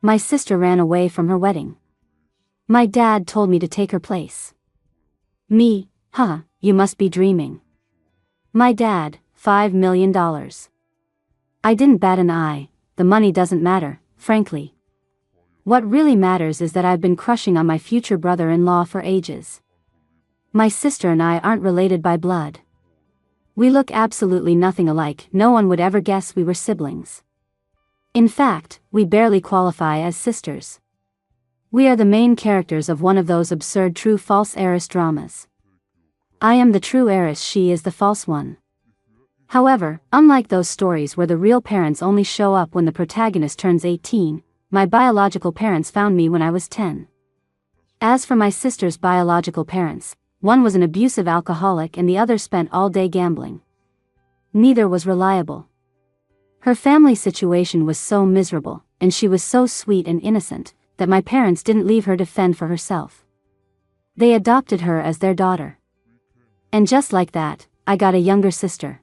My sister ran away from her wedding. My dad told me to take her place. Me, huh, you must be dreaming. My dad, $5 million. I didn't bat an eye, the money doesn't matter, frankly. What really matters is that I've been crushing on my future brother-in-law for ages. My sister and I aren't related by blood. We look absolutely nothing alike, no one would ever guess we were siblings. In fact, we barely qualify as sisters. We are the main characters of one of those absurd true-false heiress dramas. I am the true heiress, she is the false one. However, unlike those stories where the real parents only show up when the protagonist turns 18, my biological parents found me when I was 10. As for my sister's biological parents, one was an abusive alcoholic and the other spent all day gambling. Neither was reliable. Her family situation was so miserable, and she was so sweet and innocent, that my parents didn't leave her to fend for herself. They adopted her as their daughter. And just like that, I got a younger sister.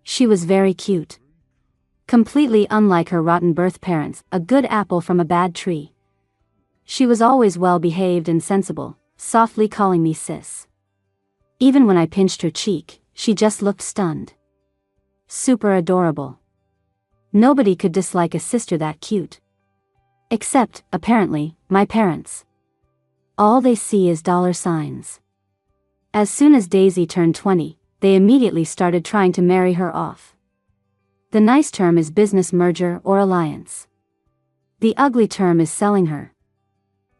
She was very cute. Completely unlike her rotten birth parents, a good apple from a bad tree. She was always well behaved and sensible, softly calling me sis. Even when I pinched her cheek, she just looked stunned. Super adorable. Nobody could dislike a sister that cute. Except, apparently, my parents. All they see is dollar signs. As soon as Daisy turned 20, they immediately started trying to marry her off. The nice term is business merger or alliance. The ugly term is selling her.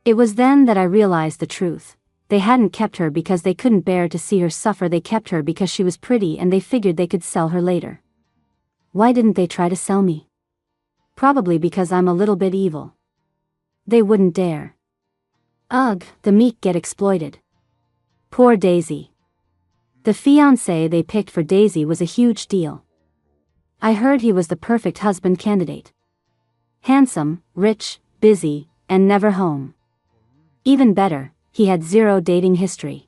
It was then that I realized the truth. They hadn't kept her because they couldn't bear to see her suffer, they kept her because she was pretty and they figured they could sell her later. Why didn't they try to sell me? Probably because I'm a little bit evil. They wouldn't dare. Ugh, the meek get exploited. Poor Daisy. The fiancé they picked for Daisy was a huge deal. I heard he was the perfect husband candidate. Handsome, rich, busy, and never home. Even better, he had zero dating history.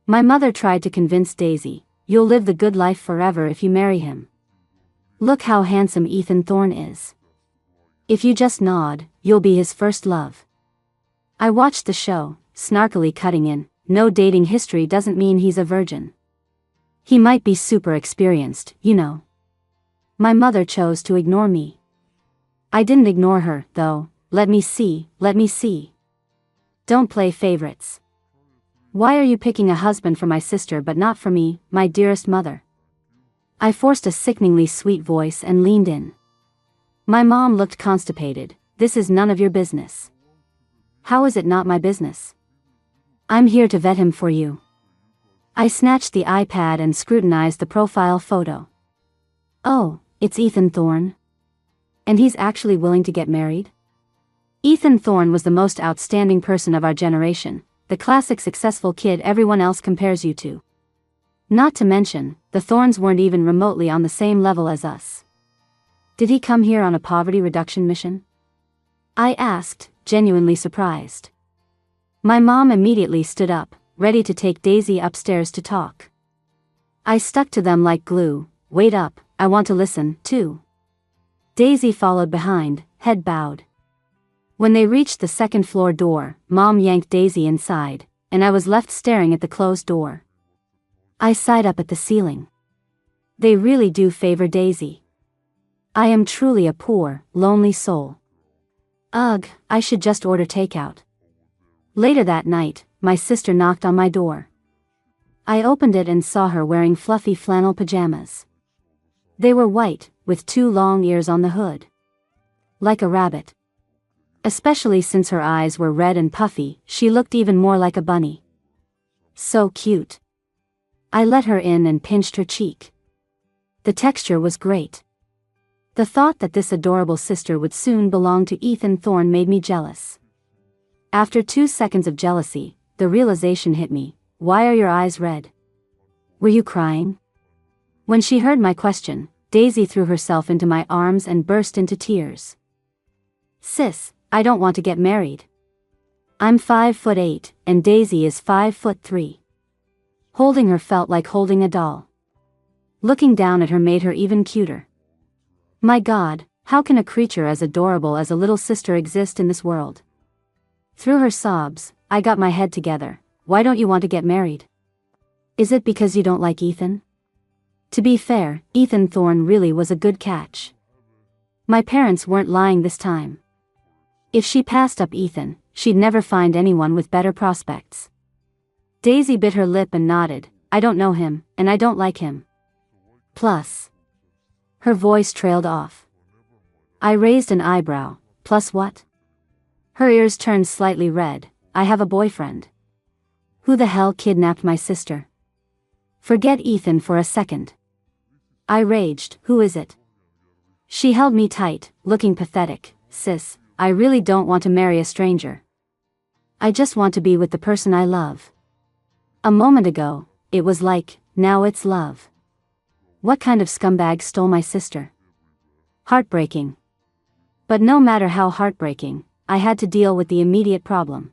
My mother tried to convince Daisy, "You'll live the good life forever if you marry him. Look how handsome Ethan Thorne is. If you just nod, you'll be his first love." I watched the show, snarkily cutting in, "No dating history doesn't mean he's a virgin. He might be super experienced, you know." My mother chose to ignore me. I didn't ignore her, though. Let me see. Don't play favorites. Why are you picking a husband for my sister but not for me, my dearest mother? I forced a sickeningly sweet voice and leaned in. My mom looked constipated. "This is none of your business." "How is it not my business? I'm here to vet him for you." I snatched the iPad and scrutinized the profile photo. Oh, it's Ethan Thorne. And he's actually willing to get married? Ethan Thorne was the most outstanding person of our generation, the classic successful kid everyone else compares you to. Not to mention, the Thornes weren't even remotely on the same level as us. Did he come here on a poverty reduction mission? I asked, genuinely surprised. My mom immediately stood up, ready to take Daisy upstairs to talk. I stuck to them like glue. "Wait up, I want to listen, too." Daisy followed behind, head bowed. When they reached the second-floor door, Mom yanked Daisy inside, and I was left staring at the closed door. I sighed up at the ceiling. They really do favor Daisy. I am truly a poor, lonely soul. Ugh, I should just order takeout. Later that night, my sister knocked on my door. I opened it and saw her wearing fluffy flannel pajamas. They were white, with 2 long ears on the hood. Like a rabbit. Especially since her eyes were red and puffy, she looked even more like a bunny. So cute. I let her in and pinched her cheek. The texture was great. The thought that this adorable sister would soon belong to Ethan Thorne made me jealous. After 2 seconds of jealousy, the realization hit me. Why are your eyes red? Were you crying? When she heard my question, Daisy threw herself into my arms and burst into tears. "Sis, I don't want to get married. I'm 5'8", and Daisy is 5'3". Holding her felt like holding a doll. Looking down at her made her even cuter. My God, How can a creature as adorable as a little sister exist in this world? Through her sobs, I got my head together. Why don't you want to get married? Is it because you don't like Ethan? To be fair, Ethan Thorne really was a good catch. My parents weren't lying this time. If she passed up Ethan, she'd never find anyone with better prospects. Daisy bit her lip and nodded. I don't know him, and I don't like him. Plus. Her voice trailed off. I raised an eyebrow. Plus what? Her ears turned slightly red. I have a boyfriend. Who the hell kidnapped my sister? Forget Ethan for a second. I raged. Who is it? She held me tight, looking pathetic. Sis, I really don't want to marry a stranger. I just want to be with the person I love. A moment ago, it was like, now it's love. What kind of scumbag stole my sister? Heartbreaking. But no matter how heartbreaking, I had to deal with the immediate problem.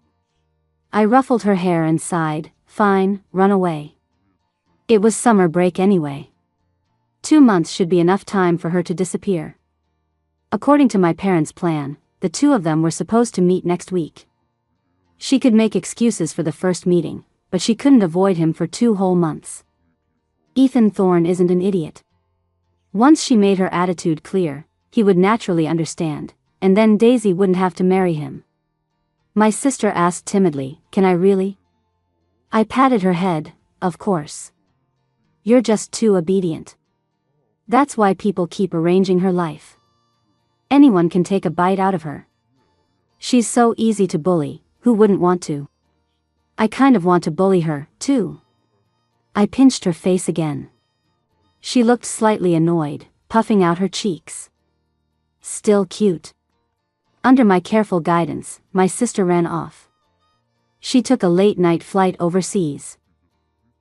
I ruffled her hair and sighed, fine, run away. It was summer break anyway. 2 months should be enough time for her to disappear. According to my parents' plan, the two of them were supposed to meet next week. She could make excuses for the first meeting, but she couldn't avoid him for 2 whole months. Ethan Thorne isn't an idiot. Once she made her attitude clear, he would naturally understand, and then Daisy wouldn't have to marry him. My sister asked timidly, can I really? I patted her head, of course. You're just too obedient. That's why people keep arranging her life. Anyone can take a bite out of her. She's so easy to bully, who wouldn't want to? I kind of want to bully her, too. I pinched her face again. She looked slightly annoyed, puffing out her cheeks. Still cute. Under my careful guidance, my sister ran off. She took a late-night flight overseas.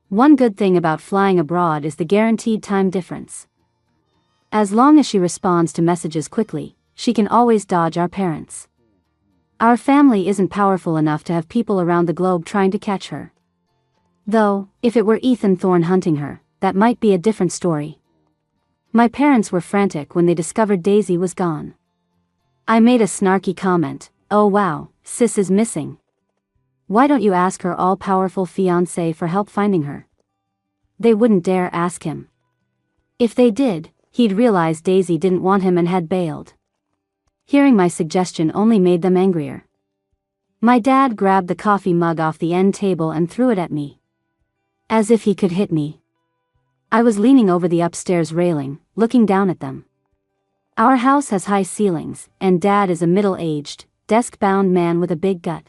One good thing about flying abroad is the guaranteed time difference. As long as she responds to messages quickly, she can always dodge our parents. Our family isn't powerful enough to have people around the globe trying to catch her. Though, if it were Ethan Thorne hunting her, that might be a different story. My parents were frantic when they discovered Daisy was gone. I made a snarky comment, oh wow, sis is missing. Why don't you ask her all-powerful fiancé for help finding her? They wouldn't dare ask him. If they did, he'd realize Daisy didn't want him and had bailed. Hearing my suggestion only made them angrier. My dad grabbed the coffee mug off the end table and threw it at me. As if he could hit me. I was leaning over the upstairs railing, looking down at them. Our house has high ceilings, and Dad is a middle-aged, desk-bound man with a big gut.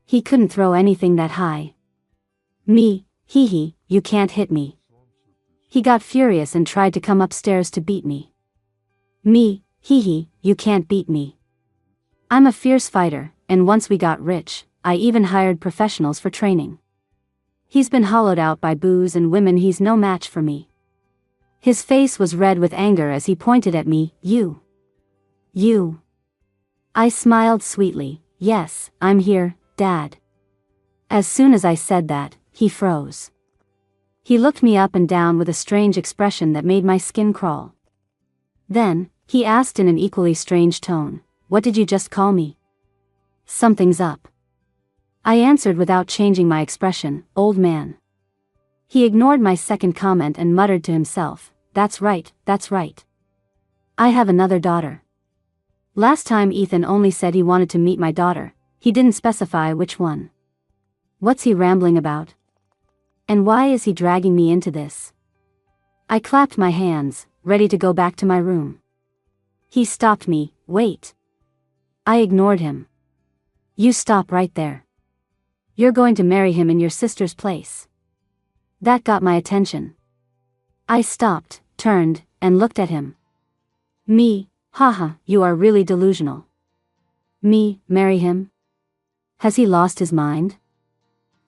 He couldn't throw anything that high. Me, hee, you can't hit me. He got furious and tried to come upstairs to beat me. Me, hee, you can't beat me. I'm a fierce fighter, and once we got rich, I even hired professionals for training. He's been hollowed out by booze and women. He's no match for me. His face was red with anger as he pointed at me. You. I smiled sweetly. Yes, I'm here, Dad. As soon as I said that, he froze. He looked me up and down with a strange expression that made my skin crawl. Then, he asked in an equally strange tone, what did you just call me? Something's up. I answered without changing my expression, old man. He ignored my second comment and muttered to himself, that's right. I have another daughter. Last time Ethan only said he wanted to meet my daughter, he didn't specify which one. What's he rambling about? And why is he dragging me into this? I clapped my hands, ready to go back to my room. He stopped me. Wait. I ignored him. You stop right there. You're going to marry him in your sister's place. That got my attention. I stopped, turned, and looked at him. Me, haha, you are really delusional. Me, marry him? Has he lost his mind?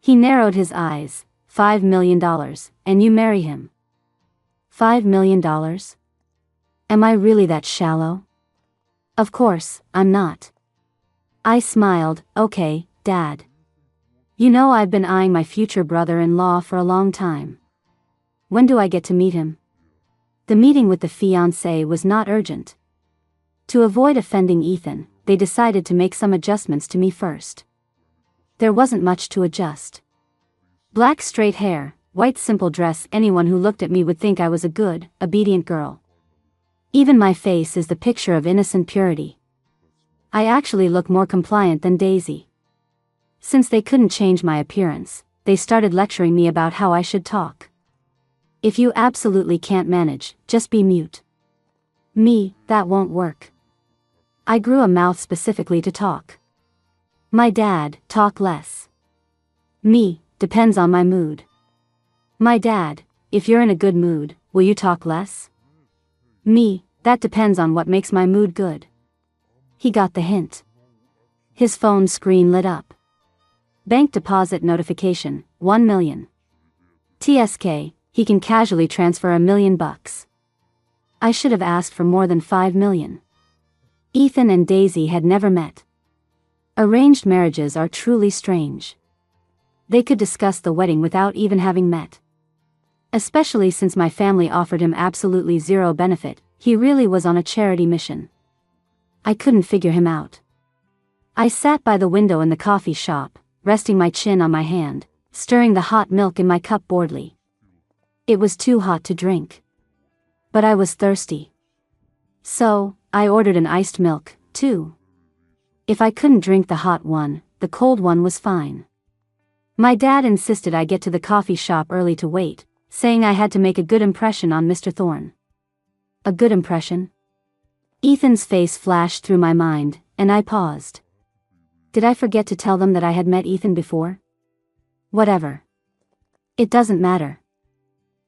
He narrowed his eyes. $5 million, and you marry him. $5 million? Am I really that shallow? Of course, I'm not. I smiled. Okay, Dad. You know I've been eyeing my future brother-in-law for a long time. When do I get to meet him? The meeting with the fiancé was not urgent. To avoid offending Ethan, they decided to make some adjustments to me first. There wasn't much to adjust. Black straight hair, white simple dress. Anyone who looked at me would think I was a good, obedient girl. Even my face is the picture of innocent purity. I actually look more compliant than Daisy. Since they couldn't change my appearance, they started lecturing me about how I should talk. If you absolutely can't manage, just be mute. Me, that won't work. I grew a mouth specifically to talk. My dad, talk less. Me, depends on my mood. My dad, if you're in a good mood, will you talk less? Me, that depends on what makes my mood good. He got the hint. His phone screen lit up. Bank deposit notification, 1 million. TSK, he can casually transfer $1 million. I should have asked for more than 5 million. Ethan and Daisy had never met. Arranged marriages are truly strange. They could discuss the wedding without even having met. Especially since my family offered him absolutely zero benefit, he really was on a charity mission. I couldn't figure him out. I sat by the window in the coffee shop, resting my chin on my hand, stirring the hot milk in my cup boredly. It was too hot to drink. But I was thirsty. So, I ordered an iced milk, too. If I couldn't drink the hot one, the cold one was fine. My dad insisted I get to the coffee shop early to wait, saying I had to make a good impression on Mr. Thorne. A good impression? Ethan's face flashed through my mind, and I paused. Did I forget to tell them that I had met Ethan before? Whatever. It doesn't matter.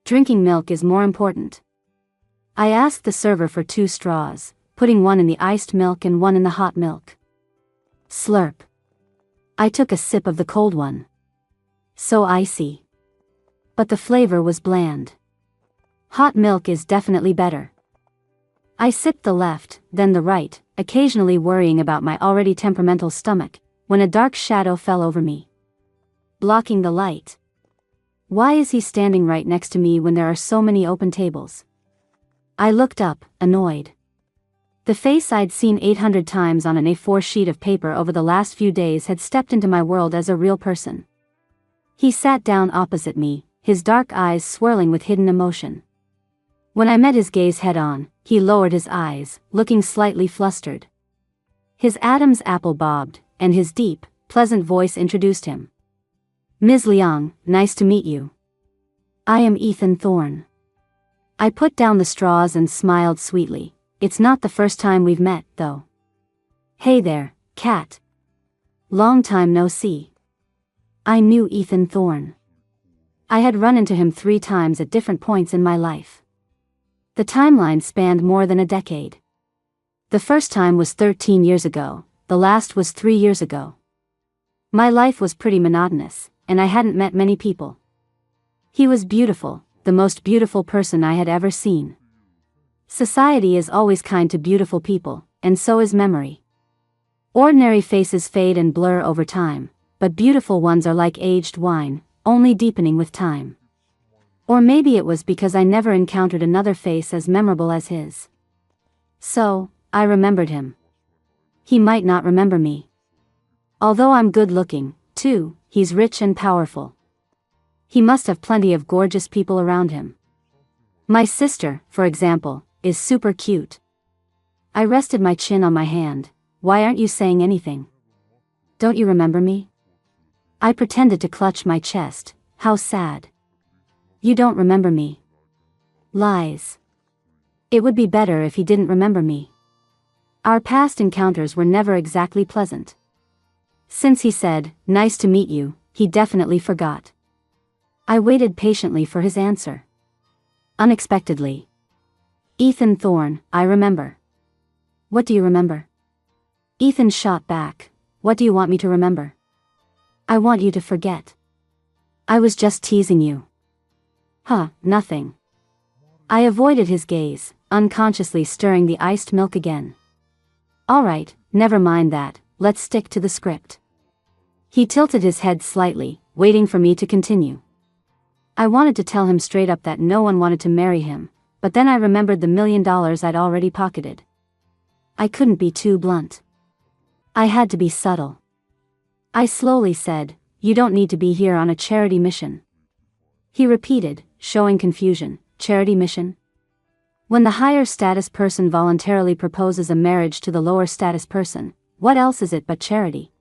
Drinking milk is more important. I asked the server for 2 straws, putting one in the iced milk and one in the hot milk. Slurp. I took a sip of the cold one. So icy. But the flavor was bland. Hot milk is definitely better. I sipped the left, then the right, occasionally worrying about my already temperamental stomach, when a dark shadow fell over me, blocking the light. Why is he standing right next to me when there are so many open tables? I looked up, annoyed. The face I'd seen 800 times on an A4 sheet of paper over the last few days had stepped into my world as a real person. He sat down opposite me, his dark eyes swirling with hidden emotion. When I met his gaze head-on, he lowered his eyes, looking slightly flustered. His Adam's apple bobbed, and his deep, pleasant voice introduced him. Ms. Liang, nice to meet you. I am Ethan Thorne. I put down the straws and smiled sweetly. It's not the first time we've met, though. Hey there, Kat. Long time no see. I knew Ethan Thorne. I had run into him 3 times at different points in my life. The timeline spanned more than a decade. The first time was 13 years ago, the last was 3 years ago. My life was pretty monotonous, and I hadn't met many people. He was beautiful, the most beautiful person I had ever seen. Society is always kind to beautiful people, and so is memory. Ordinary faces fade and blur over time, but beautiful ones are like aged wine, only deepening with time. Or maybe it was because I never encountered another face as memorable as his. So, I remembered him. He might not remember me. Although I'm good looking, too, he's rich and powerful. He must have plenty of gorgeous people around him. My sister, for example, is super cute. I rested my chin on my hand. Why aren't you saying anything? Don't you remember me? I pretended to clutch my chest. How sad. You don't remember me. Lies. It would be better if he didn't remember me. Our past encounters were never exactly pleasant. Since he said, nice to meet you, he definitely forgot. I waited patiently for his answer. Unexpectedly. Ethan Thorne, I remember. What do you remember? Ethan shot back. What do you want me to remember? I want you to forget. I was just teasing you. Huh, nothing. I avoided his gaze, unconsciously stirring the iced milk again. Alright, never mind that, let's stick to the script. He tilted his head slightly, waiting for me to continue. I wanted to tell him straight up that no one wanted to marry him, but then I remembered the $1 million I'd already pocketed. I couldn't be too blunt. I had to be subtle. I slowly said, "You don't need to be here on a charity mission." He repeated, showing confusion, "Charity mission? When the higher status person voluntarily proposes a marriage to the lower status person, what else is it but charity?"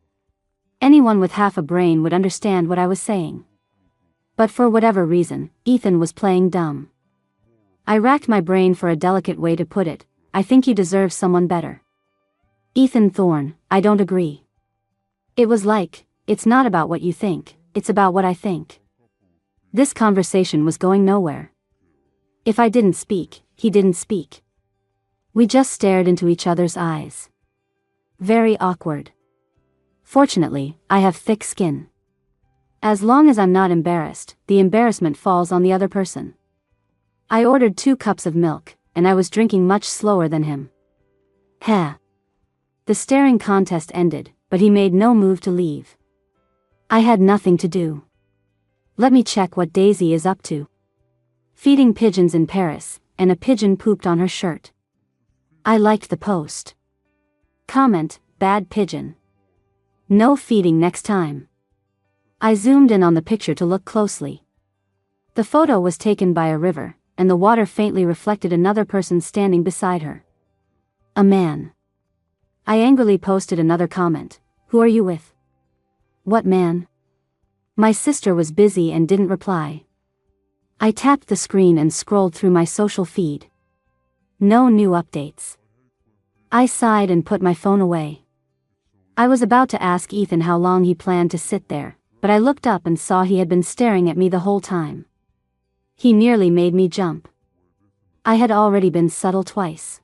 Anyone with half a brain would understand what I was saying. But for whatever reason, Ethan was playing dumb. I racked my brain for a delicate way to put it. "I think you deserve someone better." "Ethan Thorne, I don't agree." It was like, "It's not about what you think, it's about what I think." This conversation was going nowhere. If I didn't speak, he didn't speak. We just stared into each other's eyes. Very awkward. Fortunately, I have thick skin. As long as I'm not embarrassed, the embarrassment falls on the other person. I ordered 2 cups of milk, and I was drinking much slower than him. Heh. The staring contest ended, but he made no move to leave. I had nothing to do. Let me check what Daisy is up to. Feeding pigeons in Paris, and a pigeon pooped on her shirt. I liked the post. Comment, "Bad pigeon. No feeding next time." I zoomed in on the picture to look closely. The photo was taken by a river, and the water faintly reflected another person standing beside her. A man. I angrily posted another comment, "Who are you with?" "What man?" My sister was busy and didn't reply. I tapped the screen and scrolled through my social feed. No new updates. I sighed and put my phone away. I was about to ask Ethan how long he planned to sit there, but I looked up and saw he had been staring at me the whole time. He nearly made me jump. I had already been subtle twice.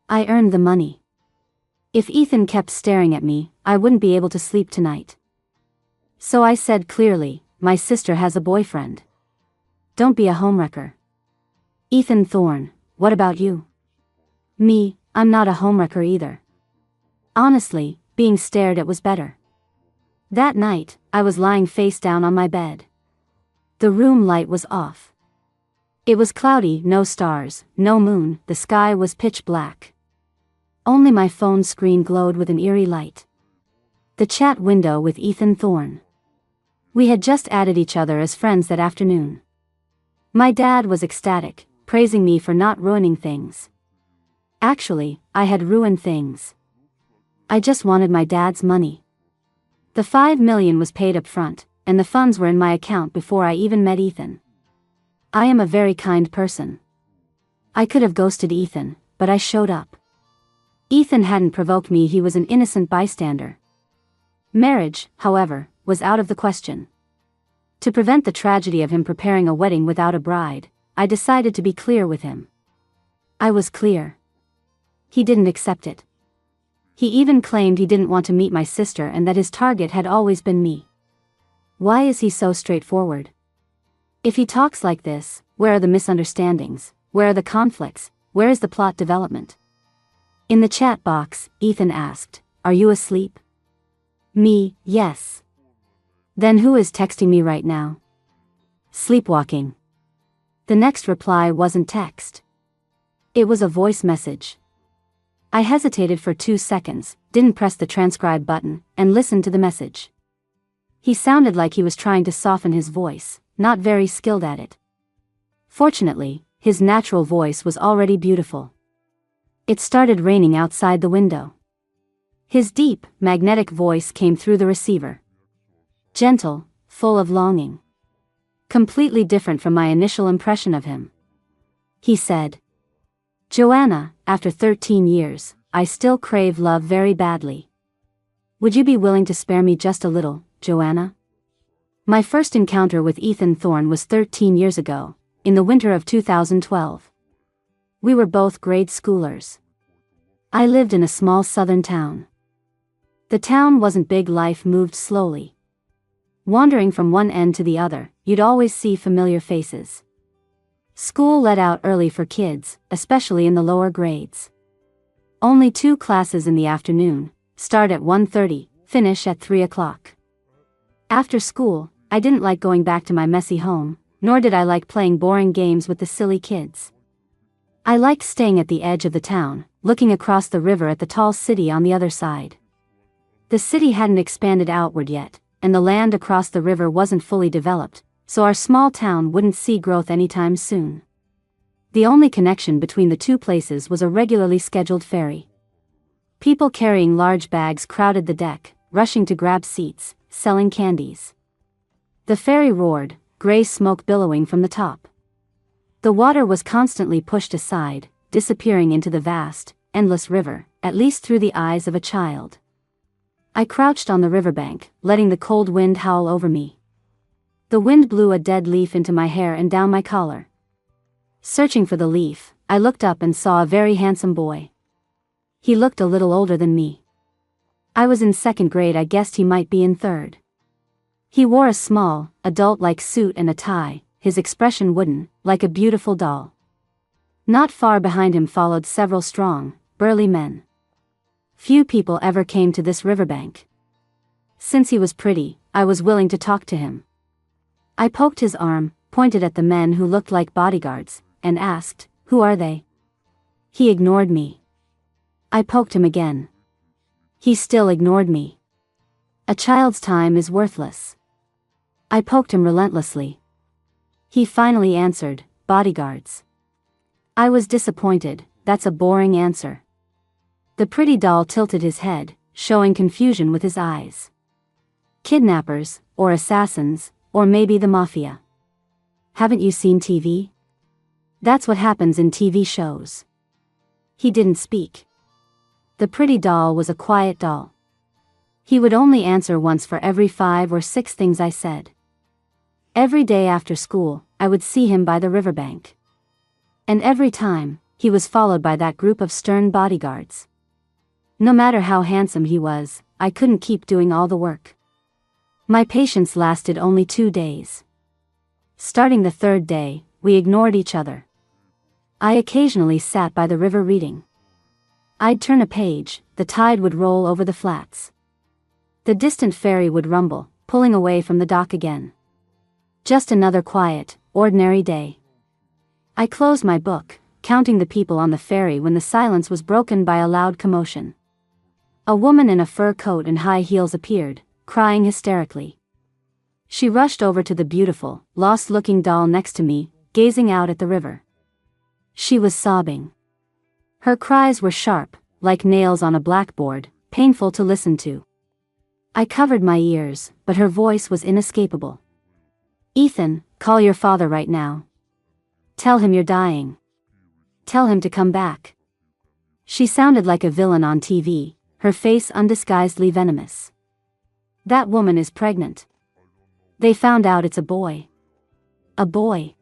I earned the money. If Ethan kept staring at me, I wouldn't be able to sleep tonight. So I said clearly, "My sister has a boyfriend. Don't be a homewrecker." "Ethan Thorne, what about you?" "Me, I'm not a homewrecker either." Honestly, being stared at was better. That night, I was lying face down on my bed. The room light was off. It was cloudy, no stars, no moon, the sky was pitch black. Only my phone screen glowed with an eerie light. The chat window with Ethan Thorne. We had just added each other as friends that afternoon. My dad was ecstatic, praising me for not ruining things. Actually, I had ruined things. I just wanted my dad's money. The $5 million was paid up front, and the funds were in my account before I even met Ethan. I am a very kind person. I could have ghosted Ethan, but I showed up. Ethan hadn't provoked me, he was an innocent bystander. Marriage, however, was out of the question. To prevent the tragedy of him preparing a wedding without a bride, I decided to be clear with him. I was clear. He didn't accept it. He even claimed he didn't want to meet my sister and that his target had always been me. Why is he so straightforward? If he talks like this, where are the misunderstandings? Where are the conflicts? Where is the plot development? In the chat box, Ethan asked, "Are you asleep?" Me, yes. Then who is texting me right now? Sleepwalking. The next reply wasn't text. It was a voice message. I hesitated for 2 seconds, didn't press the transcribe button, and listened to the message. He sounded like he was trying to soften his voice, not very skilled at it. Fortunately, his natural voice was already beautiful. It started raining outside the window. His deep, magnetic voice came through the receiver. Gentle, full of longing. Completely different from my initial impression of him. He said, "Joanna, after 13 years, I still crave love very badly. Would you be willing to spare me just a little, Joanna?" My first encounter with Ethan Thorne was 13 years ago, in the winter of 2012. We were both grade schoolers. I lived in a small southern town. The town wasn't big, life moved slowly. Wandering from one end to the other, you'd always see familiar faces. School let out early for kids, especially in the lower grades. Only 2 classes in the afternoon, start at 1:30, finish at 3 o'clock. After school, I didn't like going back to my messy home, nor did I like playing boring games with the silly kids. I liked staying at the edge of the town, looking across the river at the tall city on the other side. The city hadn't expanded outward yet, and the land across the river wasn't fully developed, so our small town wouldn't see growth anytime soon. The only connection between the two places was a regularly scheduled ferry. People carrying large bags crowded the deck, rushing to grab seats, selling candies. The ferry roared, gray smoke billowing from the top. The water was constantly pushed aside, disappearing into the vast, endless river, at least through the eyes of a child. I crouched on the riverbank, letting the cold wind howl over me. The wind blew a dead leaf into my hair and down my collar. Searching for the leaf, I looked up and saw a very handsome boy. He looked a little older than me. I was in second grade. I guessed he might be in third. He wore a small, adult-like suit and a tie, his expression wooden, like a beautiful doll. Not far behind him followed several strong, burly men. Few people ever came to this riverbank. Since he was pretty, I was willing to talk to him. I poked his arm, pointed at the men who looked like bodyguards, and asked, "Who are they?" He ignored me. I poked him again. He still ignored me. A child's time is worthless. I poked him relentlessly. He finally answered, "Bodyguards." I was disappointed. That's a boring answer. The pretty doll tilted his head, showing confusion with his eyes. Kidnappers, or assassins, or maybe the mafia. Haven't you seen TV? That's what happens in TV shows. He didn't speak. The pretty doll was a quiet doll. He would only answer once for every 5 or 6 things I said. Every day after school, I would see him by the riverbank. And every time, he was followed by that group of stern bodyguards. No matter how handsome he was, I couldn't keep doing all the work. My patience lasted only 2 days. Starting the 3rd day, we ignored each other. I occasionally sat by the river reading. I'd turn a page, the tide would roll over the flats. The distant ferry would rumble, pulling away from the dock again. Just another quiet, ordinary day. I closed my book, counting the people on the ferry when the silence was broken by a loud commotion. A woman in a fur coat and high heels appeared, crying hysterically. She rushed over to the beautiful, lost-looking doll next to me, gazing out at the river. She was sobbing. Her cries were sharp, like nails on a blackboard, painful to listen to. I covered my ears, but her voice was inescapable. "Ethan, call your father right now. Tell him you're dying. Tell him to come back." She sounded like a villain on TV, her face undisguisedly venomous. "That woman is pregnant. They found out it's a boy. A boy.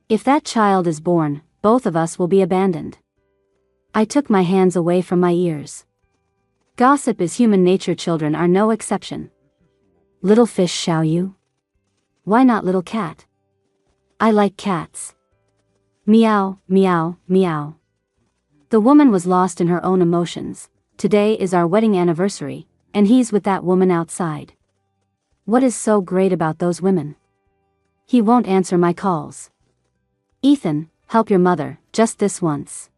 If that child is born, both of us will be abandoned." I took my hands away from my ears. Gossip is human nature. Children are no exception. "Little fish, shall you?" "Why not little cat?" "I like cats." Meow, meow, meow. The woman was lost in her own emotions. Today is our wedding anniversary, and he's with that woman outside. What is so great about those women? He won't answer my calls. "Ethan, help your mother, just this once."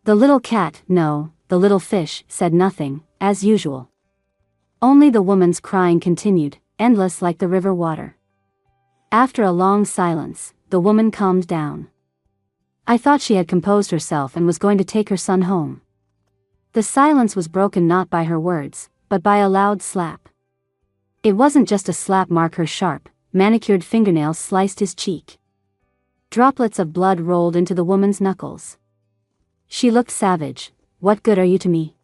The little cat, no, the little fish, said nothing, as usual. Only the woman's crying continued, endless like the river water. After a long silence, the woman calmed down. I thought she had composed herself and was going to take her son home. The silence was broken not by her words, but by a loud slap. It wasn't just a slap. Her sharp, manicured fingernails sliced his cheek. Droplets of blood rolled into the woman's knuckles. She looked savage. "What good are you to me?"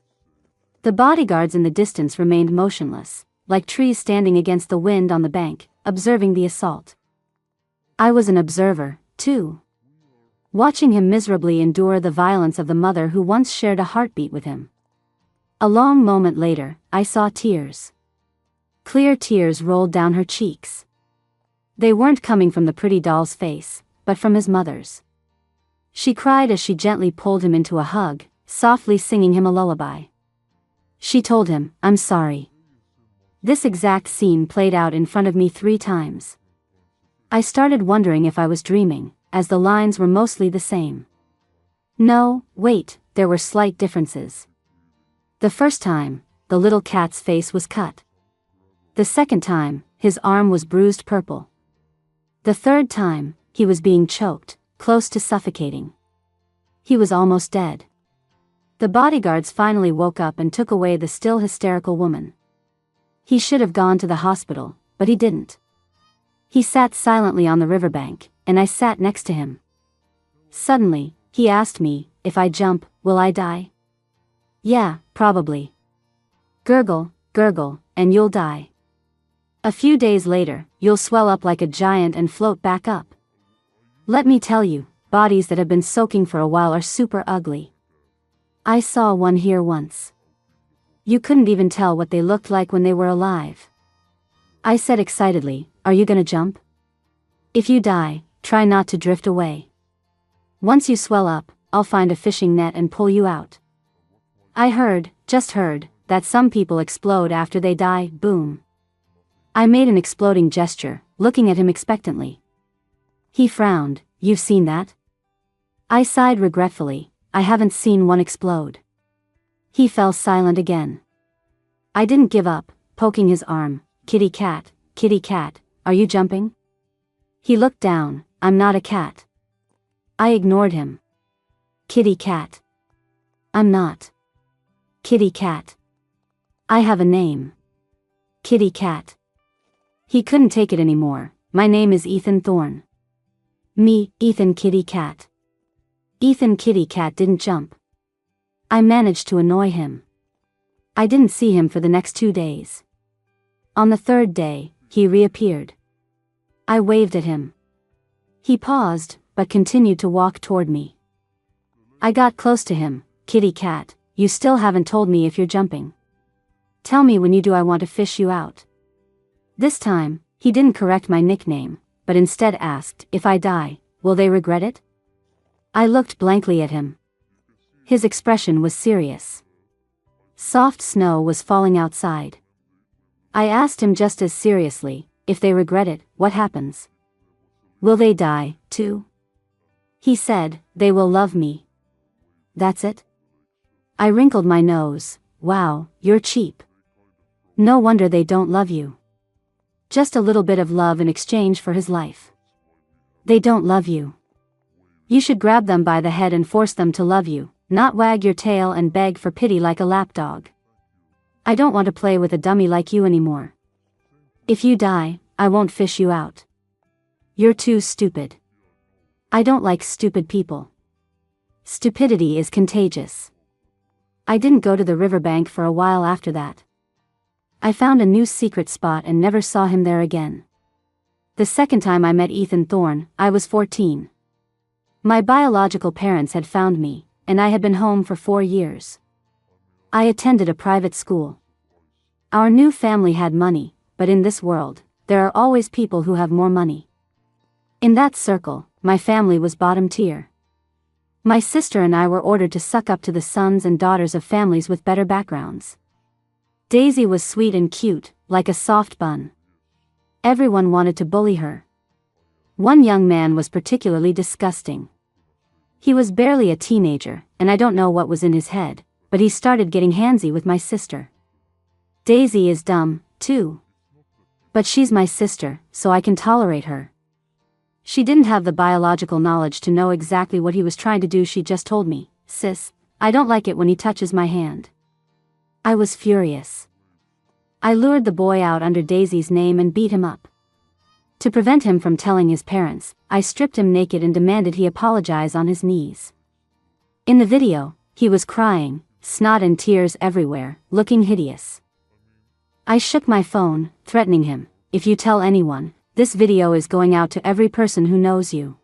The bodyguards in the distance remained motionless, like trees standing against the wind on the bank, observing the assault. I was an observer, too. Watching him miserably endure the violence of the mother who once shared a heartbeat with him. A long moment later, I saw tears. Clear tears rolled down her cheeks. They weren't coming from the pretty doll's face, but from his mother's. She cried as she gently pulled him into a hug, softly singing him a lullaby. She told him, "I'm sorry." This exact scene played out in front of me 3 times. I started wondering if I was dreaming, as the lines were mostly the same. No, wait, there were slight differences. The first time, the little cat's face was cut. The second time, his arm was bruised purple. The third time, he was being choked, close to suffocating. He was almost dead. The bodyguards finally woke up and took away the still hysterical woman. He should have gone to the hospital, but he didn't. He sat silently on the riverbank, and I sat next to him. Suddenly, he asked me, if I jump, will I die? Yeah, probably. Gurgle, gurgle, and you'll die. A few days later, you'll swell up like a giant and float back up. Let me tell you, bodies that have been soaking for a while are super ugly. I saw one here once. You couldn't even tell what they looked like when they were alive. I said excitedly, are you gonna jump? If you die, try not to drift away. Once you swell up, I'll find a fishing net and pull you out. I just heard, that some people explode after they die, boom. I made an exploding gesture, looking at him expectantly. He frowned, you've seen that? I sighed regretfully, I haven't seen one explode. He fell silent again. I didn't give up, poking his arm, kitty cat, are you jumping? He looked down, I'm not a cat. I ignored him. Kitty cat. I'm not. Kitty cat. I have a name. Kitty cat. He couldn't take it anymore, my name is Ethan Thorne. Me, Ethan Kitty Cat. Ethan Kitty Cat didn't jump. I managed to annoy him. I didn't see him for the next 2 days. On the third day, he reappeared. I waved at him. He paused, but continued to walk toward me. I got close to him, Kitty Cat, you still haven't told me if you're jumping. Tell me when you do, I want to fish you out. This time, he didn't correct my nickname, but instead asked, if I die, will they regret it? I looked blankly at him. His expression was serious. Soft snow was falling outside. I asked him just as seriously, if they regret it, what happens? Will they die, too? He said, they will love me. That's it? I wrinkled my nose, wow, you're cheap. No wonder they don't love you. Just a little bit of love in exchange for his life. They don't love you. You should grab them by the head and force them to love you, not wag your tail and beg for pity like a lapdog. I don't want to play with a dummy like you anymore. If you die, I won't fish you out. You're too stupid. I don't like stupid people. Stupidity is contagious. I didn't go to the riverbank for a while after that. I found a new secret spot and never saw him there again. The second time I met Ethan Thorne, I was 14. My biological parents had found me, and I had been home for 4 years. I attended a private school. Our new family had money, but in this world, there are always people who have more money. In that circle, my family was bottom tier. My sister and I were ordered to suck up to the sons and daughters of families with better backgrounds. Daisy was sweet and cute, like a soft bun. Everyone wanted to bully her. One young man was particularly disgusting. He was barely a teenager, and I don't know what was in his head, but he started getting handsy with my sister. Daisy is dumb, too. But she's my sister, so I can tolerate her. She didn't have the biological knowledge to know exactly what he was trying to do. She just told me, sis, I don't like it when he touches my hand. I was furious. I lured the boy out under Daisy's name and beat him up. To prevent him from telling his parents, I stripped him naked and demanded he apologize on his knees. In the video, he was crying, snot and tears everywhere, looking hideous. I shook my phone, threatening him, if you tell anyone, this video is going out to every person who knows you.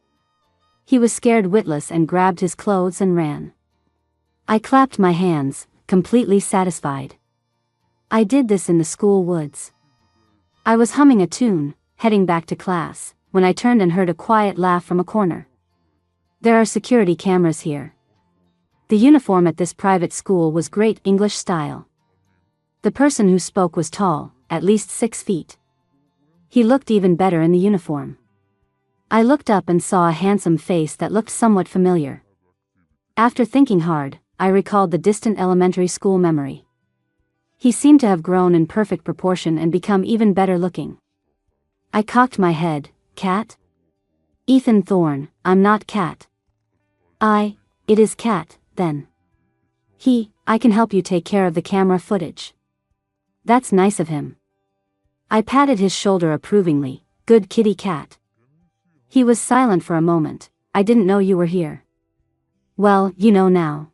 He was scared witless and grabbed his clothes and ran. I clapped my hands, completely satisfied. I did this in the school woods. I was humming a tune, heading back to class, when I turned and heard a quiet laugh from a corner. There are security cameras here. The uniform at this private school was great English style. The person who spoke was tall, at least 6 feet. He looked even better in the uniform. I looked up and saw a handsome face that looked somewhat familiar. After thinking hard, I recalled the distant elementary school memory. He seemed to have grown in perfect proportion and become even better looking. I cocked my head. Cat? Ethan Thorne, I'm not Cat. It is Cat, then. I can help you take care of the camera footage. That's nice of him. I patted his shoulder approvingly. Good kitty cat. He was silent for a moment. I didn't know you were here. Well, you know now.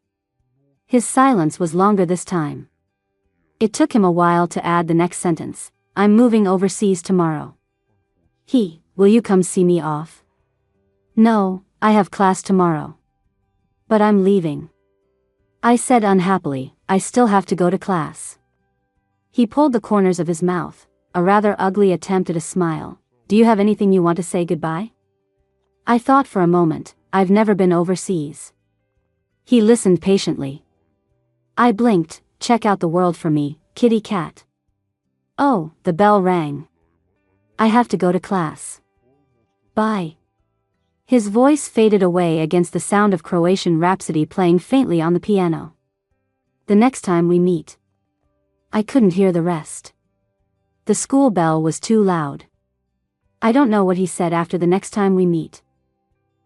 His silence was longer this time. It took him a while to add the next sentence. I'm moving overseas tomorrow. Will you come see me off? No, I have class tomorrow. But I'm leaving. I said unhappily, I still have to go to class. He pulled the corners of his mouth, a rather ugly attempt at a smile. Do you have anything you want to say goodbye? I thought for a moment. I've never been overseas. He listened patiently. I blinked. Check out the world for me, kitty cat. Oh, the bell rang. I have to go to class. Bye. His voice faded away against the sound of Croatian Rhapsody playing faintly on the piano. The next time we meet. I couldn't hear the rest. The school bell was too loud. I don't know what he said after the next time we meet.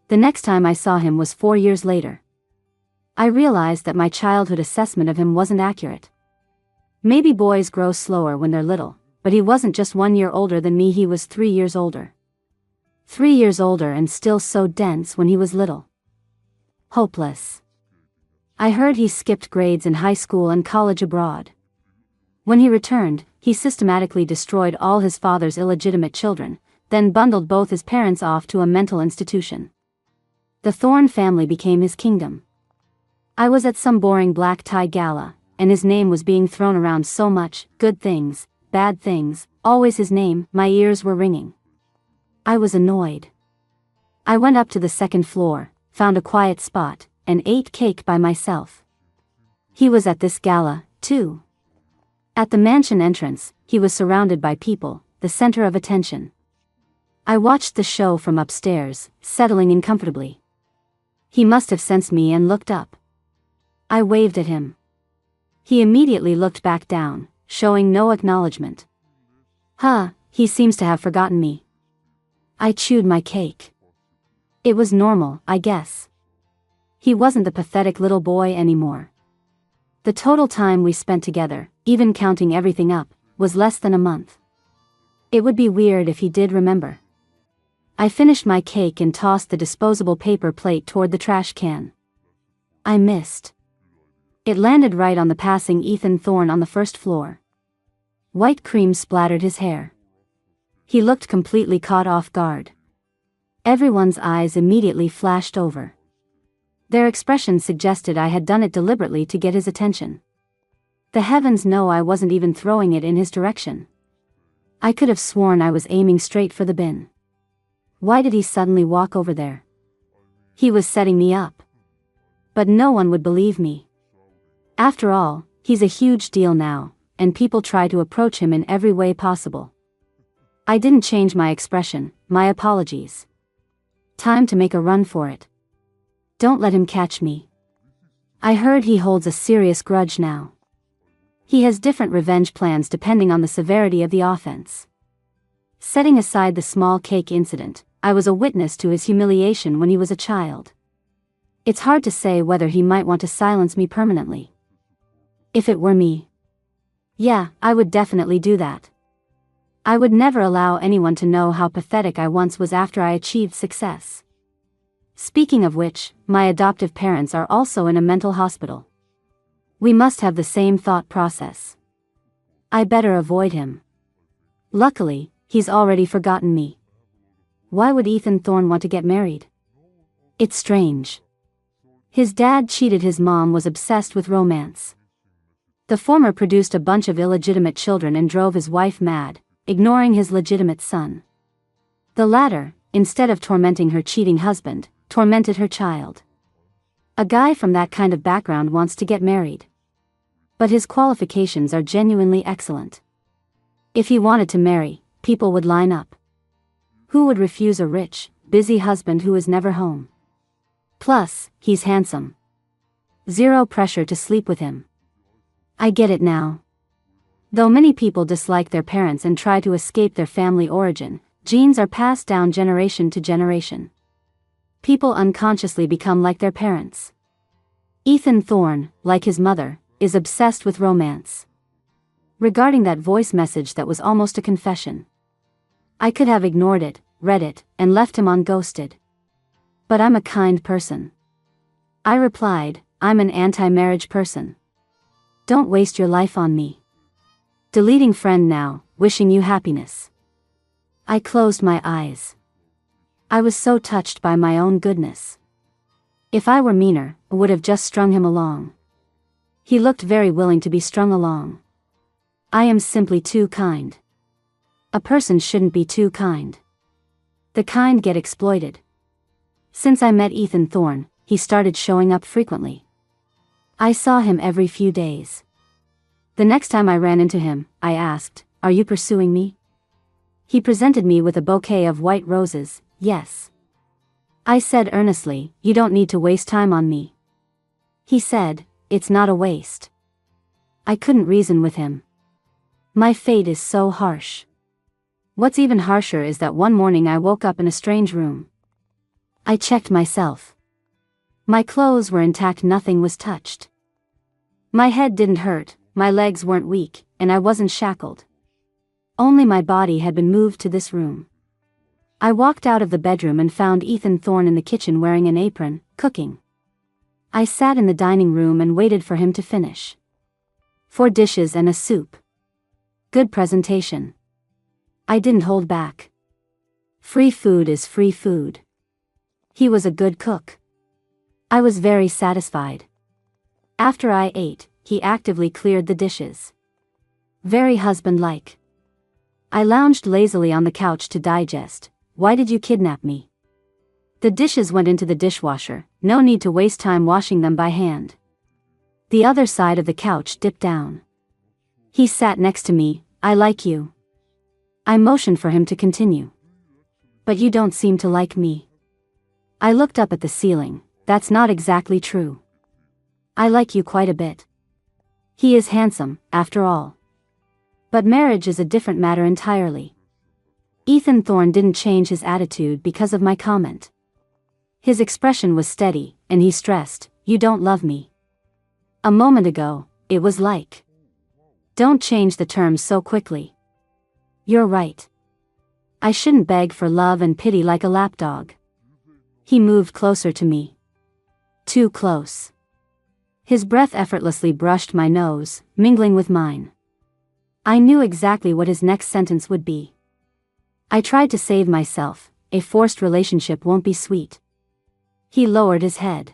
The next time I saw him was 4 years later. I realized that my childhood assessment of him wasn't accurate. Maybe boys grow slower when they're little, but he wasn't just 1 year older than me, he was 3 years older. 3 years older and still so dense when he was little. Hopeless. I heard he skipped grades in high school and college abroad. When he returned, he systematically destroyed all his father's illegitimate children, then bundled both his parents off to a mental institution. The Thorne family became his kingdom. I was at some boring black tie gala, and his name was being thrown around so much, good things, bad things, always his name, my ears were ringing. I was annoyed. I went up to the second floor, found a quiet spot, and ate cake by myself. He was at this gala, too. At the mansion entrance, he was surrounded by people, the center of attention. I watched the show from upstairs, settling in comfortably. He must have sensed me and looked up. I waved at him. He immediately looked back down, showing no acknowledgement. He seems to have forgotten me. I chewed my cake. It was normal, I guess. He wasn't the pathetic little boy anymore. The total time we spent together, even counting everything up, was less than a month. It would be weird if he did remember. I finished my cake and tossed the disposable paper plate toward the trash can. I missed. It landed right on the passing Ethan Thorne on the first floor. White cream splattered his hair. He looked completely caught off guard. Everyone's eyes immediately flashed over. Their expressions suggested I had done it deliberately to get his attention. The heavens know I wasn't even throwing it in his direction. I could have sworn I was aiming straight for the bin. Why did he suddenly walk over there? He was setting me up. But no one would believe me. After all, he's a huge deal now, and people try to approach him in every way possible. I didn't change my expression. My apologies. Time to make a run for it. Don't let him catch me. I heard he holds a serious grudge now. He has different revenge plans depending on the severity of the offense. Setting aside the small cake incident, I was a witness to his humiliation when he was a child. It's hard to say whether he might want to silence me permanently. If it were me. Yeah, I would definitely do that. I would never allow anyone to know how pathetic I once was after I achieved success. Speaking of which, my adoptive parents are also in a mental hospital. We must have the same thought process. I better avoid him. Luckily, he's already forgotten me. Why would Ethan Thorne want to get married? It's strange. His dad cheated, his mom was obsessed with romance. The former produced a bunch of illegitimate children and drove his wife mad, ignoring his legitimate son. The latter, instead of tormenting her cheating husband, tormented her child. A guy from that kind of background wants to get married. But his qualifications are genuinely excellent. If he wanted to marry, people would line up. Who would refuse a rich, busy husband who is never home? Plus, he's handsome. Zero pressure to sleep with him. I get it now. Though many people dislike their parents and try to escape their family origin, genes are passed down generation to generation. People unconsciously become like their parents. Ethan Thorne, like his mother, is obsessed with romance. Regarding that voice message that was almost a confession. I could have ignored it, read it, and left him on ghosted. But I'm a kind person. I replied, I'm an anti-marriage person. Don't waste your life on me. Deleting friend now, wishing you happiness. I closed my eyes. I was so touched by my own goodness. If I were meaner, I would have just strung him along. He looked very willing to be strung along. I am simply too kind. A person shouldn't be too kind. The kind get exploited. Since I met Ethan Thorne, he started showing up frequently. I saw him every few days. The next time I ran into him, I asked, "Are you pursuing me?" He presented me with a bouquet of white roses. Yes. I said earnestly, "You don't need to waste time on me." He said, "It's not a waste." I couldn't reason with him. My fate is so harsh. What's even harsher is that one morning I woke up in a strange room. I checked myself. My clothes were intact, nothing was touched. My head didn't hurt, my legs weren't weak, and I wasn't shackled. Only my body had been moved to this room. I walked out of the bedroom and found Ethan Thorne in the kitchen wearing an apron, cooking. I sat in the dining room and waited for him to finish. 4 dishes and a soup. Good presentation. I didn't hold back. Free food is free food. He was a good cook. I was very satisfied. After I ate, he actively cleared the dishes. Very husband-like. I lounged lazily on the couch to digest. Why did you kidnap me? The dishes went into the dishwasher, no need to waste time washing them by hand. The other side of the couch dipped down. He sat next to me. I like you. I motioned for him to continue. But you don't seem to like me. I looked up at the ceiling. That's not exactly true. I like you quite a bit. He is handsome, after all. But marriage is a different matter entirely. Ethan Thorne didn't change his attitude because of my comment. His expression was steady, and he stressed, "You don't love me." A moment ago, it was like, "Don't change the terms so quickly." You're right. I shouldn't beg for love and pity like a lapdog. He moved closer to me. Too close. His breath effortlessly brushed my nose, mingling with mine. I knew exactly what his next sentence would be. I tried to save myself. A forced relationship won't be sweet. He lowered his head.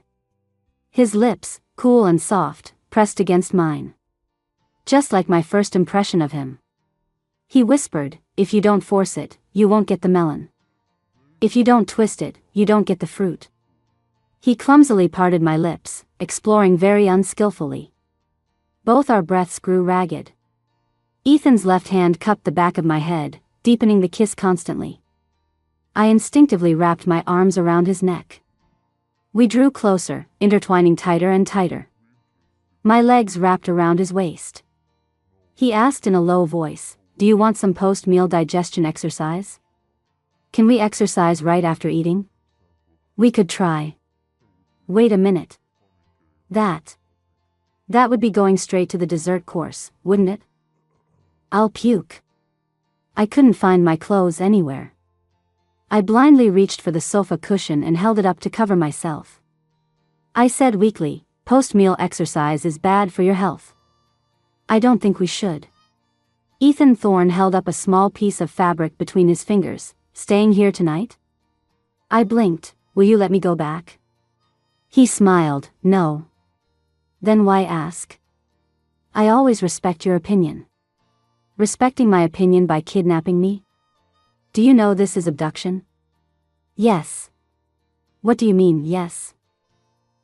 His lips, cool and soft, pressed against mine. Just like my first impression of him. He whispered, "If you don't force it, you won't get the melon. If you don't twist it, you don't get the fruit." He clumsily parted my lips, exploring very unskillfully. Both our breaths grew ragged. Ethan's left hand cupped the back of my head, deepening the kiss constantly. I instinctively wrapped my arms around his neck. We drew closer, intertwining tighter and tighter. My legs wrapped around his waist. He asked in a low voice, "Do you want some post-meal digestion exercise? Can we exercise right after eating?" We could try. Wait a minute. That would be going straight to the dessert course, wouldn't it? I'll puke. I couldn't find my clothes anywhere. I blindly reached for the sofa cushion and held it up to cover myself. I said weakly, "Post-meal exercise is bad for your health. I don't think we should." Ethan Thorne held up a small piece of fabric between his fingers. "Staying here tonight?" I blinked. "Will you let me go back?" He smiled. "No." "Then why ask?" "I always respect your opinion." Respecting my opinion by kidnapping me? Do you know this is abduction? Yes. What do you mean, yes?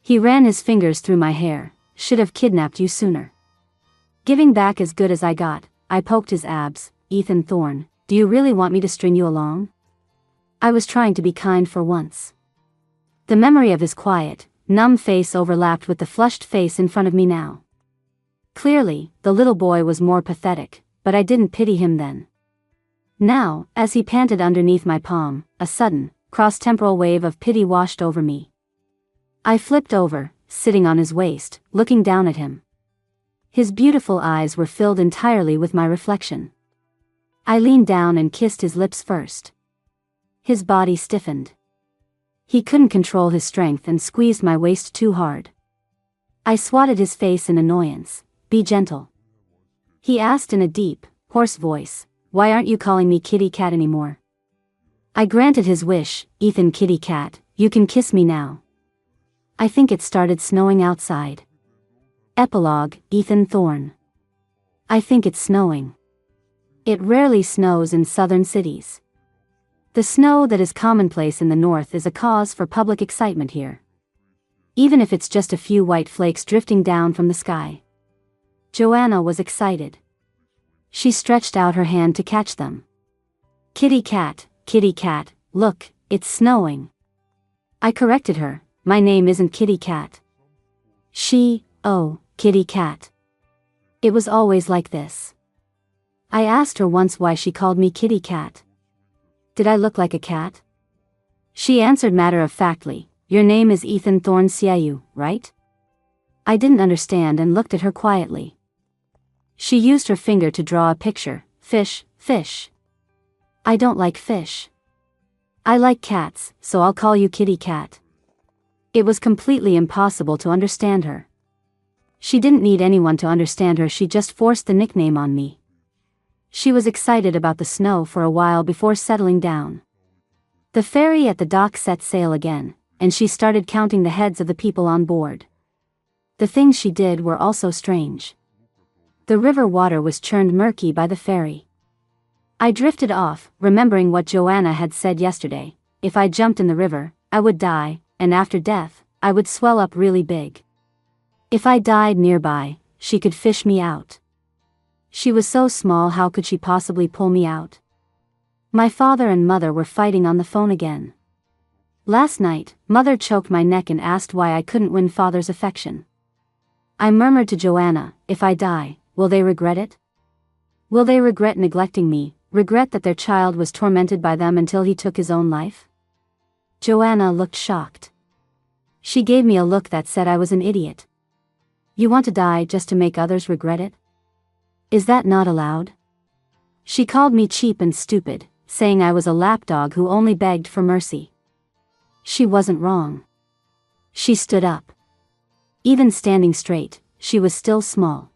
He ran his fingers through my hair. "Should have kidnapped you sooner." Giving back as good as I got, I poked his abs. "Ethan Thorne, do you really want me to string you along?" I was trying to be kind for once. The memory of his quiet, numb face overlapped with the flushed face in front of me now. Clearly, the little boy was more pathetic, but I didn't pity him then. Now, as he panted underneath my palm, a sudden, cross-temporal wave of pity washed over me. I flipped over, sitting on his waist, looking down at him. His beautiful eyes were filled entirely with my reflection. I leaned down and kissed his lips first. His body stiffened. He couldn't control his strength and squeezed my waist too hard. I swatted his face in annoyance. "Be gentle," he asked in a deep, hoarse voice. "Why aren't you calling me kitty cat anymore?" I granted his wish. "Ethan kitty cat, you can kiss me now." I think it started snowing outside. Epilogue, Ethan Thorne. I think it's snowing. It rarely snows in southern cities. The snow that is commonplace in the north is a cause for public excitement here. Even if it's just a few white flakes drifting down from the sky. Joanna was excited. She stretched out her hand to catch them. Kitty cat, look, it's snowing." I corrected her. "My name isn't Kitty Cat." "Oh, Kitty Cat." It was always like this. I asked her once why she called me Kitty Cat. Did I look like a cat? She answered matter-of-factly, "Your name is Ethan Thorne Siu, right?" I didn't understand and looked at her quietly. She used her finger to draw a picture. Fish. I don't like fish. I like cats, so I'll call you Kitty Cat. It was completely impossible to understand her. She didn't need anyone to understand her, she just forced the nickname on me. She was excited about the snow for a while before settling down. The ferry at the dock set sail again, and she started counting the heads of the people on board. The things she did were also strange. The river water was churned murky by the ferry. I drifted off, remembering what Joanna had said yesterday. If I jumped in the river, I would die, and after death, I would swell up really big. If I died nearby, she could fish me out. She was so small, how could she possibly pull me out? My father and mother were fighting on the phone again. Last night, mother choked my neck and asked why I couldn't win father's affection. I murmured to Joanna, "If I die, will they regret it? Will they regret neglecting me, regret that their child was tormented by them until he took his own life?" Joanna looked shocked. She gave me a look that said I was an idiot. "You want to die just to make others regret it? Is that not allowed?" She called me cheap and stupid, saying I was a lapdog who only begged for mercy. She wasn't wrong. She stood up. Even standing straight, she was still small.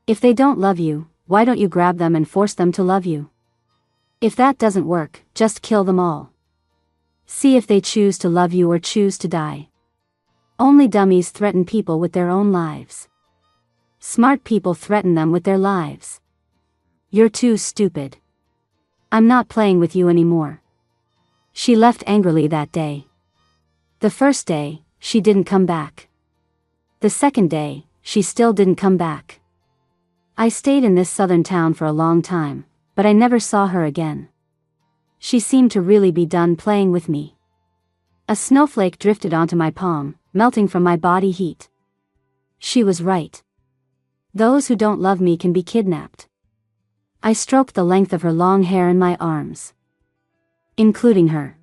If they don't love you, why don't you grab them and force them to love you? If that doesn't work, just kill them all. See if they choose to love you or choose to die. Only dummies threaten people with their own lives. Smart people threaten them with their lives. You're too stupid. I'm not playing with you anymore. She left angrily that day. The first day, she didn't come back. The second day, she still didn't come back. I stayed in this southern town for a long time, but I never saw her again. She seemed to really be done playing with me. A snowflake drifted onto my palm, melting from my body heat. She was right. Those who don't love me can be kidnapped. I stroked the length of her long hair in my arms. Including her.